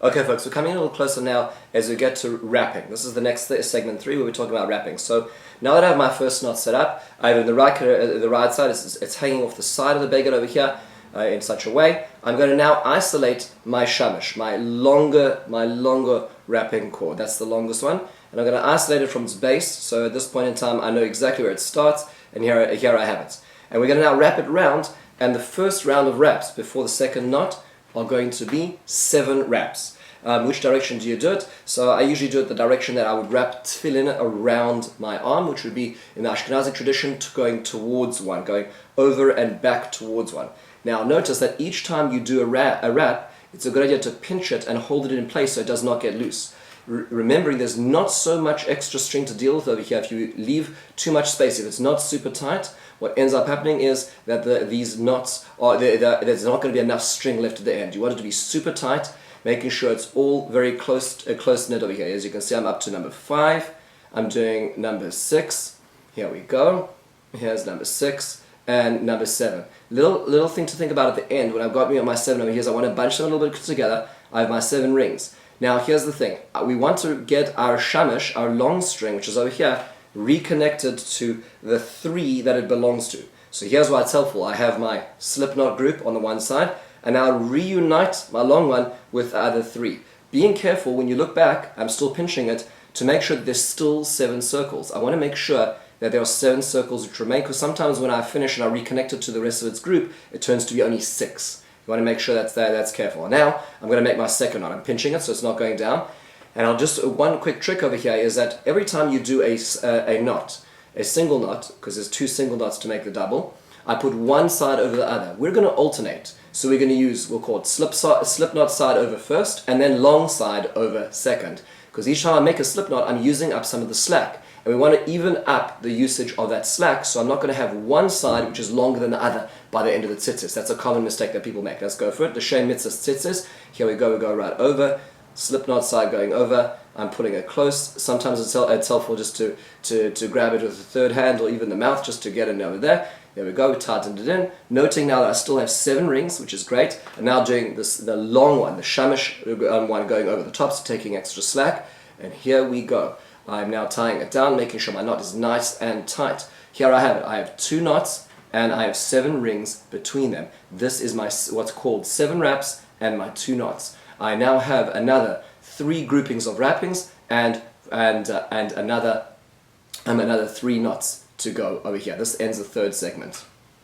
Okay folks, we're coming a little closer now as we get to wrapping. This is the next segment 3 where we're talking about wrapping. So now that I have my first knot set up, I have the right side, it's hanging off the side of the baguette over here in such a way. I'm going to now isolate my shamish, my longer wrapping cord. That's the longest one. And I'm going to isolate it from its base, so at this point in time I know exactly where it starts, and here I have it. And we're going to now wrap it round, and the first round of wraps before the second knot are going to be 7 wraps. Which direction do you do it? So I usually do it the direction that I would wrap tefillin around my arm, which would be in the Ashkenazi tradition going towards one, going over and back towards one. Now notice that each time you do a wrap, it's a good idea to pinch it and hold it in place so it does not get loose. Remembering there's not so much extra string to deal with over here. If you leave too much space, if it's not super tight, what ends up happening is that these knots there's not going to be enough string left at the end. You want it to be super tight, making sure it's all very close knit over here. As you can see, I'm up to number 5. I'm doing number 6. Here we go. Here's number 6 and number 7. Little thing to think about at the end when I've got me on my 7 over here is I want to bunch them a little bit together. I have my 7 rings. Now here's the thing. We want to get our shamish, our long string, which is over here, reconnected to the 3 that it belongs to. So here's why it's helpful. I have my slip knot group on the one side, and now reunite my long one with the other 3. Being careful when you look back, I'm still pinching it, to make sure that there's still 7 circles. I want to make sure that there are 7 circles which remain, because sometimes when I finish and I reconnect it to the rest of its group, it turns to be only 6. You want to make sure that's careful. Now, I'm going to make my second knot. I'm pinching it so it's not going down. And one quick trick over here is that every time you do a knot, a single knot, because there's 2 single knots to make the double, I put one side over the other. We're going to alternate. So we're going to use, we'll call it slip knot side over first, and then long side over second. Because each time I make a slip knot, I'm using up some of the slack. And we want to even up the usage of that slack, so I'm not going to have one side which is longer than the other by the end of the tzitzis. That's a common mistake that people make. Let's go for it. The Shem Mitzvah tzitzis. Here we go right over. Slip knot side going over. I'm putting it close. Sometimes it's helpful just to grab it with the third hand or even the mouth just to get it over there. There we go, we tightened it in. Noting now that I still have 7 rings, which is great. And now doing the long one, the shamish one going over the top, so taking extra slack. And here we go. I'm now tying it down, making sure my knot is nice and tight. Here I have it. I have 2 knots and I have 7 rings between them. This is my what's called 7 wraps and my 2 knots. I now have another 3 groupings of wrappings and another 3 knots to go over here. This ends the 3rd segment.